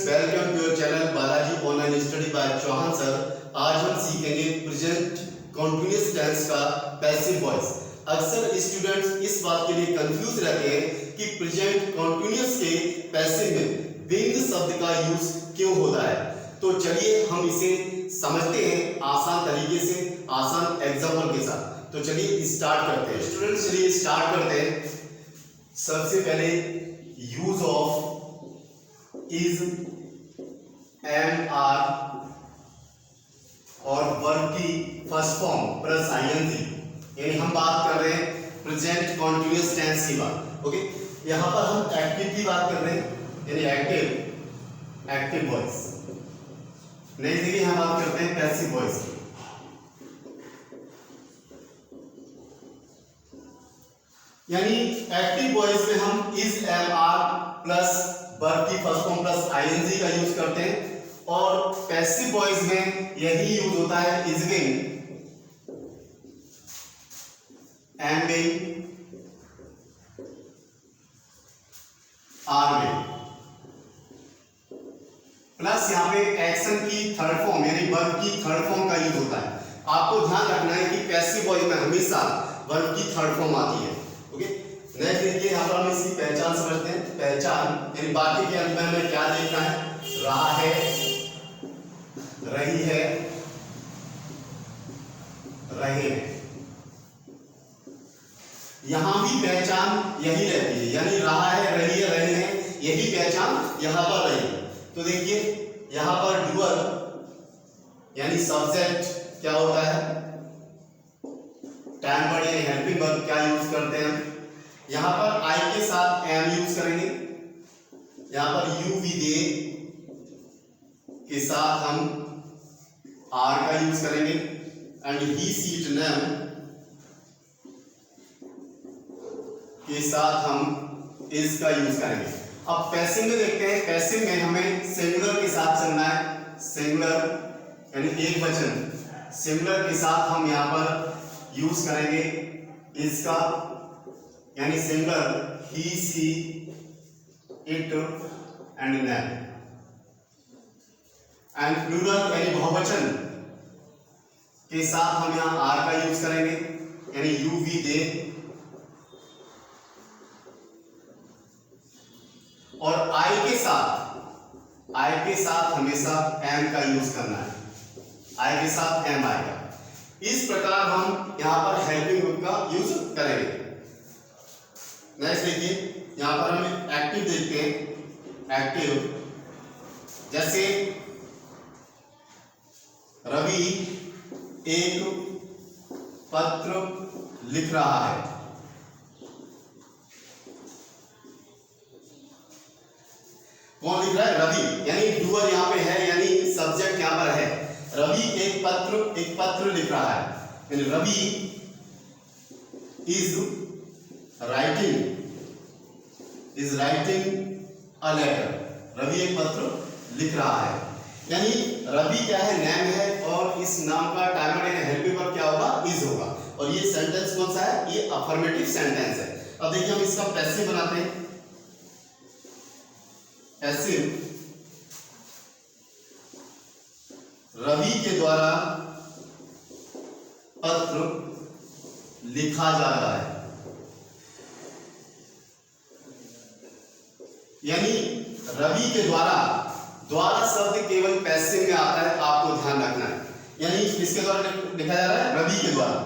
Welcome to your channel Balaji online study by Chauhan sir. आज हम सीखेंगे प्रेजेंट कॉन्टिन्यूअस टेंस का पैसिव वॉइस। अक्सर स्टूडेंट्स इस बात के लिए कंफ्यूज रहते हैं कि प्रेजेंट कॉन्टिन्यूअस के पैसिव में बीइंग शब्द का यूज क्यों होता है। तो चलिए हम इसे समझते हैं आसान तरीके से, आसान एग्जांपल के साथ। तो चलिए स्टार्ट करते हैं स्टूडेंट्स, चलिए स्टार्ट करते हैं। सबसे पहले use of is, am, are और वर्ब की फर्स्ट फॉर्म प्लस आईएनजी, यानी हम बात कर रहे हैं प्रेजेंट कॉन्टिन्यूअस टेंस की बात। ओके, यहां पर हम एक्टिव की बात कर रहे हैं, यानी एक्टिव वॉइस। नेक्स्ट देखिए हम बात करते हैं पैसिव वॉइस की। यानी एक्टिव वॉइस में हम is, am, are plus verb की फर्स्ट फॉर्म प्लस आईएनजी का यूज करते हैं, और पैसिव वॉइस में यही यूज होता है is being, am being, are being plus यहाँ पे एक्शन की थर्ड फॉर्म यानी वर्ब की थर्ड फॉर्म का यूज होता है। आपको ध्यान रखना है कि पैसिव वॉइस में हमेशा वर्ब की थर्ड फॉर्म आती है। ओके, नेक्स्ट देखिए यहाँ पर हम इसकी पहचान समझते हैं। पहचान यानी बाकी के अंत में हमें क्या देखना है, रहा है, रही है, रहे हैं। यहां भी पहचान यही रहती है, यानी रहा है, रही है, रहे हैं, यही पहचान यहां पर रही। तो देखिए यहां पर डूअर यानी सब्जेक्ट क्या होता है, टाइम वर्ड यानी हेल्पिंग वर्ब क्या यूज करते हैं। यहां पर आई के साथ एम यूज करेंगे, यहां पर यू, वी, दे के साथ हम आर का यूज करेंगे, and he, she, it, name के साथ हम इज का यूज करेंगे। अब पैसिव में देखते हैं, पैसिव में हमें सिंगुलर के साथ चलना है। सिंगुलर यानी एक वचन, सिंगुलर के साथ हम यहां पर यूज करेंगे इज का, यानी singular he, she, it and name. And plural यानी बहुवचन के साथ हम यहां आर का यूज करेंगे, यानी यू, वी, दे। और आई के साथ हमेशा एम का यूज करना है, आई के साथ एम आएगा। इस प्रकार हम यहां पर हेल्पिंग वर्ब का यूज करेंगे। नेक्स्ट देखिए यहां पर हम एक्टिव देखते हैं। एक्टिव जैसे रवि एक पत्र लिख रहा है। कौन लिख रहा है, रवि, यानी डूअर यहां पे है, यानी सब्जेक्ट यहां पर है। रवि एक पत्र लिख रहा है, यानी Ravi is writing a letter. Ravi एक पत्र लिख रहा है, यानी रवि क्या है, नेम है, और इस नाम का टाइम वर्ड हेल्पिंग वर्ब क्या होगा, इज होगा। और ये सेंटेंस कौन सा है, ये अफर्मेटिव सेंटेंस है। अब देखिए हम इसका पैसिव बनाते हैं। पैसिव, रवि के द्वारा पत्र लिखा जा रहा है, यानी रवि के द्वारा शब्द केवल पैसिव में आता है, आपको ध्यान रखना है। यानी किसके द्वारा लिखा जा रहा है, रवि के द्वारा,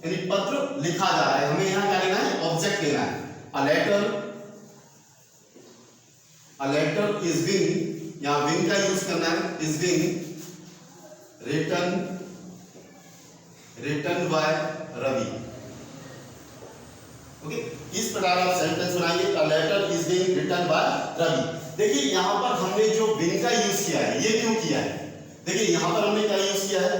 यानी पत्र लिखा जा रहा है। हमें यहां क्या लेना है, ऑब्जेक्ट लेना है। A letter is being, यहाँ being का यूज करना है, is being written by Ravi. Okay, इस प्रकार आप सेंटेंस बनाएंगे, a letter is being written by Ravi. देखिए यहां पर हमने जो being का यूज किया है, ये क्यों किया है, देखिए यहां पर हमने क्या यूज किया है,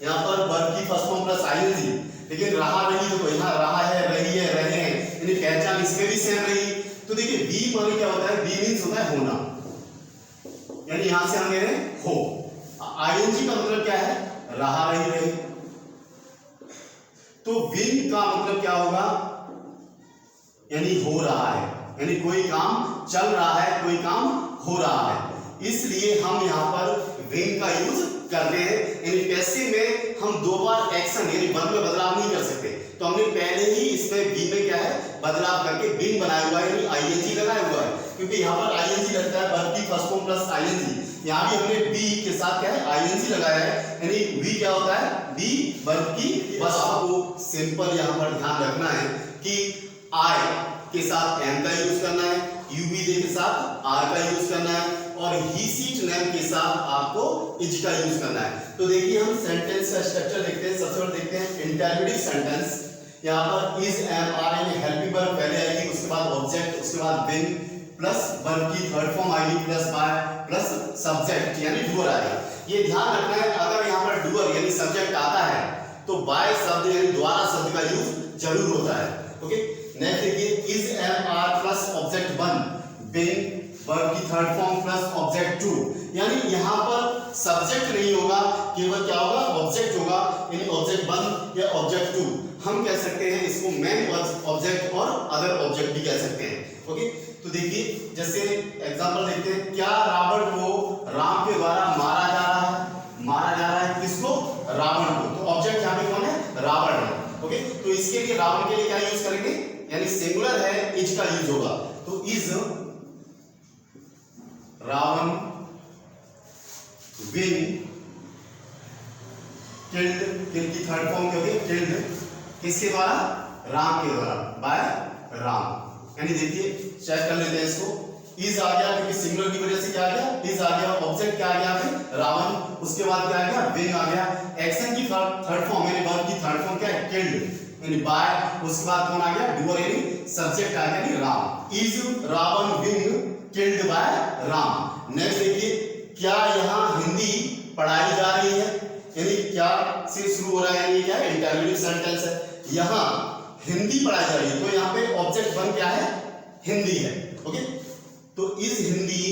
यहां पर वर्ब की फर्स्ट फॉर्म प्लस आईएनजी, लेकिन रहा, रही, तो यहाँ रहा है, रही है, रहे हैं, यानी पहचान इसमें भी सेम रही। तो देखिए बी माने क्या होता है, बी मीन्स होता है होना, यानी यहां से हम ले रहे हैं हो। आईएनजी का मतलब क्या है, रहा, रही, रहे। तो विन का मतलब क्या होगा, यानी हो रहा है, यानी कोई काम चल रहा है, कोई काम हो रहा है। इसलिए हम यहाँ पर विंग का यूज करते हैं। यानी पैसिव में हम दो बार एक्शन यानी वर्ब में बदलाव नहीं कर सकते, तो हमने पहले ही इसमें बी में क्या है बदलाव करके विंग बनाया हुआ है यानी आईएनजी लगाया हुआ है, क्योंकि यहाँ पर आईएनजी लगता है वर्ब की फर्स्ट फॉर्म प्लस आईएनजी। यहाँ भी हमने बी के साथ क्या है आईएनजी लगाया है, यानी वी क्या होता है बी वर्ब की। बस आपको सिंपल यहाँ पर ध्यान रखना है कि आई के साथ एम का यूज करना है, यूवी के साथ आर का यूज करना है, और ही सीट नेम के साथ आपको इज का यूज करना है। तो देखिए हम सेंटेंस का स्ट्रक्चर देखते हैं। सबसे पहले देखते हैं इंटरोगेटिव सेंटेंस। यहाँ पर इज एम आर यानी हेल्पिंग वर्ब पहले आएगी, उसके बाद ऑब्जेक्ट, उसके बाद विन प्लस वर्ब की थर्ड फॉर्म आएगी प्लस बाय प्लस सब्जेक्ट यानी डूअर आएगा। ये ध्यान रखना है अगर यहाँ पर डूअर यानी सब्जेक्ट आता है तो बाय शब्द यानी द्वारा शब्द का यूज जरूर होता है। ओके, नेक्स्ट देखिए is am are plus object one been verb की third form plus object two, यानी यहाँ पर सब्जेक्ट नहीं होगा, केवल क्या होगा ऑब्जेक्ट होगा, यानी ऑब्जेक्ट वन या ऑब्जेक्ट टू। हम कह सकते हैं इसको मेन ऑब्जेक्ट और अदर ऑब्जेक्ट भी कह सकते हैं। ओके, तो देखिए जैसे एग्जांपल देखते हैं, क्या रावण को राम के द्वारा मारा जा रहा है, मारा जा रहा है किसको रावण को, तो ऑब्जेक्ट यहाँ पे कौन है रावण है। ओके, तो इसके लिए रावण के लिए क्या यूज करेंगे यानी सिंगुलर है इज का यूज होगा, तो इज रावण विन किल्ड, किल की थर्ड फॉर्म क्या होगी किल्ड, किसके द्वारा राम के द्वारा बाय राम। यानी देखिए चेक कर लेते हैं इसको, इज आ गया क्योंकि सिंगुलर की वजह से क्या आ गया इज आ गया, ऑब्जेक्ट क्या आ गया है रावण, उसके बाद क्या आ गया विन आ गया, एक्शन की थर्ड फॉर्म यानी वर्ब की थर्ड फॉर्म क्या है किल्ड यानी बाय, उसके बाद कौन आ गया डूअर यानी सब्जेक्ट आ गया यानी Ram. Is Ravan been killed by Ram. Next देखिए, क्या यहाँ हिंदी पढ़ाई जा रही है, यानी क्या से शुरू हो रहा है, ये क्या है इंटरोगेटिव सेंटेंस है, यहाँ हिंदी पढ़ाई जा रही है, तो यहाँ पे ऑब्जेक्ट वन क्या है हिंदी है। ओके, तो इज हिंदी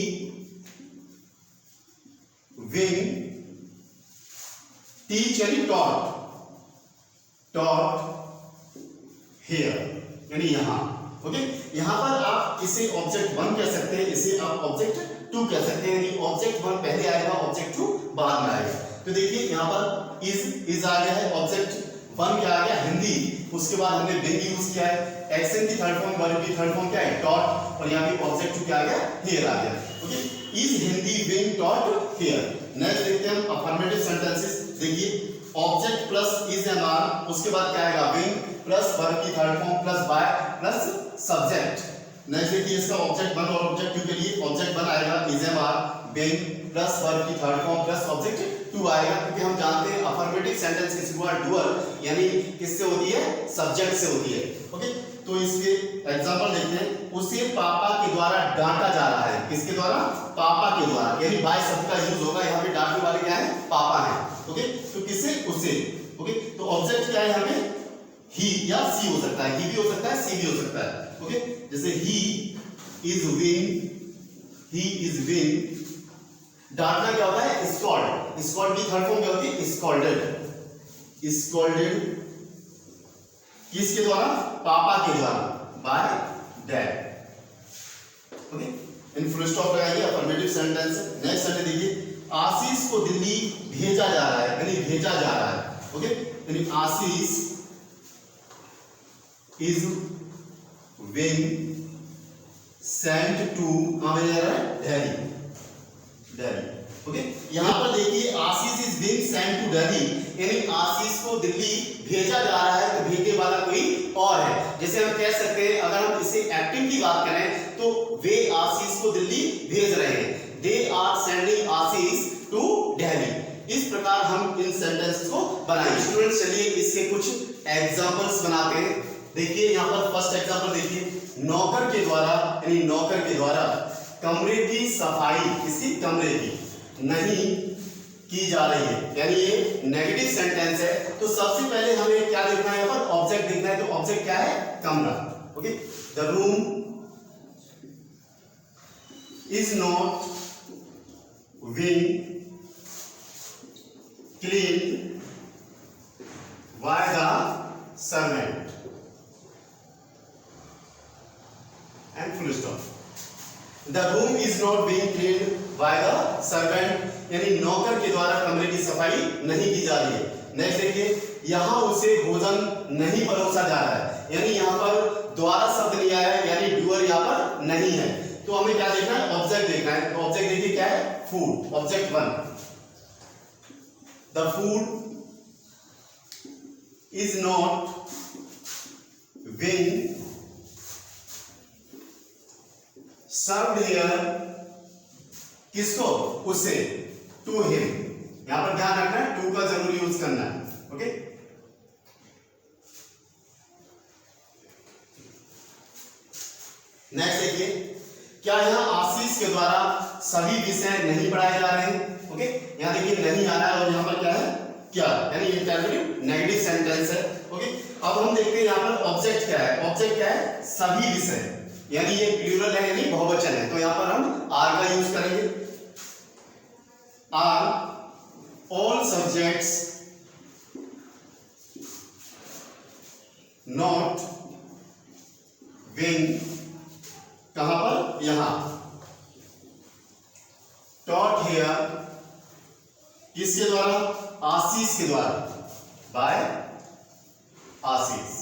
विन टीच यानी टॉट, टॉट हियर यानी यहाँ। ओके, यहाँ पर आप इसे ऑब्जेक्ट वन कह सकते हैं, इसे आप ऑब्जेक्ट टू कह सकते हैं, यानी ऑब्जेक्ट वन पहले आएगा ऑब्जेक्ट टू बाद में आएगा। तो देखिए यहाँ पर इज आ गया है, ऑब्जेक्ट वन क्या आ गया हिंदी, उसके बाद हमने विन यूज किया है, एक्शन की थर्ड फॉर्म वर्ब की थर्ड फॉर्म क्या है टॉट, और यहाँ पे ऑब्जेक्ट टू क्या आ गया हियर आ गया। Okay, is Hindi been taught here. Next देखते हैं हम अफर्मेटिव सेंटेंसेस। देखिए object plus is am are, उसके बाद क्या आएगा विन प्लस वर्ब की third form plus by plus subject. Next देखिए इसका ऑब्जेक्ट वन और ऑब्जेक्ट टू के लिए ऑब्जेक्ट वन आएगा is am are been plus verb की third form plus object two आएगा, क्योंकि हम जानते हैं अफर्मेटिव सेंटेंस की शुरुआत डूअर यानी किससे होती है सब्जेक्ट से होती है। ओके, तो इसके एग्जांपल देखते हैं, उसे पापा के द्वारा डांटा जा रहा है, किसके द्वारा पापा के द्वारा, यानी बाय शब्द का यूज होगा, यहाँ पे डांटने वाले क्या है पापा है। ओके, तो किसे उसे। ओके, तो ऑब्जेक्ट क्या है यहाँ पे ही या सी हो सकता है, ही भी हो सकता है सी भी हो सकता है। ओके, जैसे ही इज विन, डांटना क्या होता है स्कॉल्ड, स्कॉल्ड की थर्ड फॉर्म क्या होती है स्कॉल्डेड, स्कॉल्डेड किसके द्वारा पापा के द्वारा बाय डैड। ओके, इन फुल स्टॉप लगाइए, अफर्मेटिव सेंटेंस। नेक्स्ट सेंटेंस देखिए, आशीष को दिल्ली भेजा जा रहा है, यानी भेजा जा रहा है। ओके, यानी आशीष इज बीइंग सेंट टू, कहां भेजा जा रहा है दिल्ली, दिल्ली। ओके, यहां पर देखिए Ashish is being sent to Delhi, यानी आशीष को दिल्ली भेजा जा रहा है, तो भेजने वाला कोई और है। जैसे हम कह सकते हैं अगर हम इसे एक्टिव की बात करें तो वे आशीष को दिल्ली भेज रहे हैं, they are sending Ashish to Delhi. इस प्रकार हम इन सेंटेंसेस को बनाएंगे। स्टूडेंट्स चलिए इसके कुछ एग्जांपल्स बनाते हैं। देखिए यहाँ पर फर्स्ट एग्जांपल देखिए, नौकर के द्वारा, यानी नौकर के द्वारा कमरे की सफाई, किसी कमरे की नहीं की जा रही है, यानी ये नेगेटिव सेंटेंस है। तो सबसे पहले हमें क्या देखना है, यहाँ पर ऑब्जेक्ट देखना है, तो ऑब्जेक्ट क्या है कमरा। Okay, the room is not being cleaned by the servant and full stop. The room is not being cleaned by the servant, यानी नौकर के द्वारा कमरे की सफाई नहीं की जा रही है। नेक्स्ट देखिए, यहाँ उसे भोजन नहीं परोसा जा रहा है, यानी यहाँ पर द्वारा शब्द नहीं आया है, यानी डूअर यहाँ पर नहीं है। तो हमें क्या देखना है, ऑब्जेक्ट देखना है। तो ऑब्जेक्ट देखिए क्या है, food. Object 1, the food is not being served here, किसको, उसे, टू हिम। यहां पर ध्यान रखना है, टू का जरूर यूज करना है। ओके, नेक्स्ट देखिए, क्या यहां आशीष के द्वारा सभी विषय नहीं पढ़ाए जा रहे हैं। ओके, यहां देखिए नहीं आ रहा है और यहां पर क्या है, क्या, यानी इंटररोगेटिव नेगेटिव सेंटेंस है। ओके, अब हम देखते हैं यहां पर ऑब्जेक्ट क्या है। ऑब्जेक्ट क्या है, सभी विषय, यानी ये प्लूरल है, यानी बहुवचन है। तो यहां पर हम आर का यूज करेंगे। Are all subjects not being, कहां पर, यहां, टॉट हियर, किसके द्वारा, आशीष के द्वारा, by Ashish,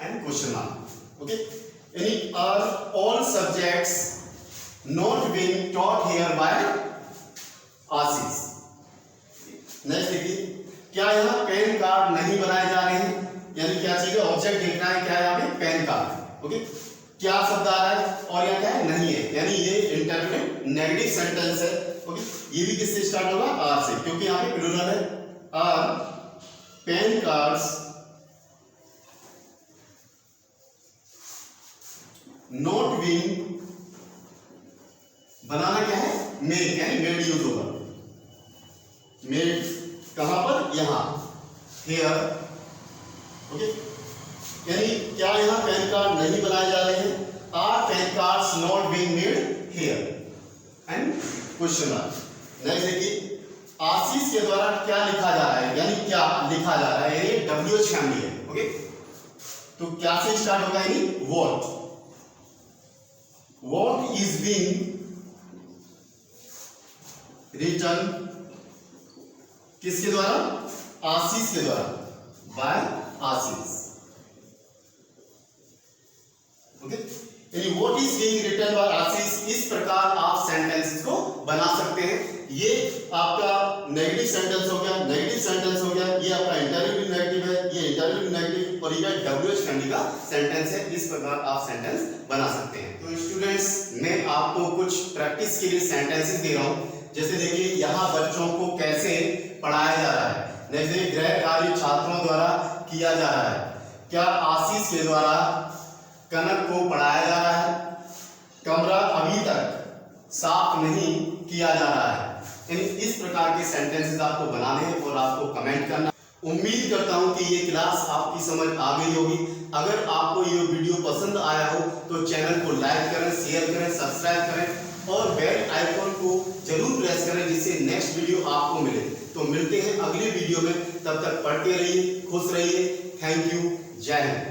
and question mark. Okay, यानी are all subjects not being taught here by Ashish. Next देखिए, क्या यहाँ पेन कार्ड नहीं बनाए जा रहे हैं, यानी क्या चीज है, ऑब्जेक्ट देखना है, क्या है यहाँ पे, पेन कार्ड। ओके, क्या शब्द आ रहा है और यहाँ क्या है, नहीं है, यानी ये इंटररोगेटिव नेगेटिव सेंटेंस है। ओके, ये भी किससे स्टार्ट होगा, आर से, क्योंकि यहाँ पे प्लूरल है। Are pen cards not being, बनाना क्या है, मेड, यानी मेड यूज होगा, मेड कहां पर, यहां, हियर। ओके, यानी क्या यहां पेन कार्ड नहीं बनाए जा रहे हैं, are pen cards not being made here, and question mark. Next देखिए, आशीष के द्वारा क्या लिखा जा रहा है, यानी क्या लिखा जा रहा है, ये WH फैमिली है। ओके, तो क्या से स्टार्ट होगा, यानी what, what is being written, किसके द्वारा, आशीष के द्वारा, बाय आशीष। ओके, यानी what is being written by Ashish. इस प्रकार आप सेंटेंसेस को बना सकते हैं। ये आपका नेगेटिव सेंटेंस हो गया, नेगेटिव सेंटेंस हो गया, ये आपका इंटररोगेटिव नेगेटिव है, ये इंटररोगेटिव नेगेटिव, और ये WH फैमिली का सेंटेंस है। इस प्रकार आप सेंटेंस बना सकते हैं। तो स्टूडेंट्स, मैं आपको कुछ प्रैक्टिस के लिए सेंटेंसेस दे रहा हूं। जैसे देखिए, यहाँ बच्चों को कैसे पढ़ाया जा रहा है। नेक्स्ट देखिए, गृह कार्य छात्रों द्वारा किया जा रहा है। क्या आशीष के द्वारा कनक को पढ़ाया जा रहा है। कमरा अभी तक साफ नहीं किया जा रहा है। इस प्रकार के सेंटेंसेस आपको बनाने हैं और आपको कमेंट करना। उम्मीद करता हूं कि ये क्लास आपकी समझ आ गई होगी। अगर आपको ये वीडियो पसंद आया हो तो चैनल को लाइक करें, शेयर करें, सब्सक्राइब करें और बेल आइकन को जरूर प्रेस करें जिससे नेक्स्ट वीडियो आपको मिले। तो मिलते हैं अगली वीडियो में, तब तक पढ़ते रहिए, खुश रहिए। थैंक यू, जय हिंद।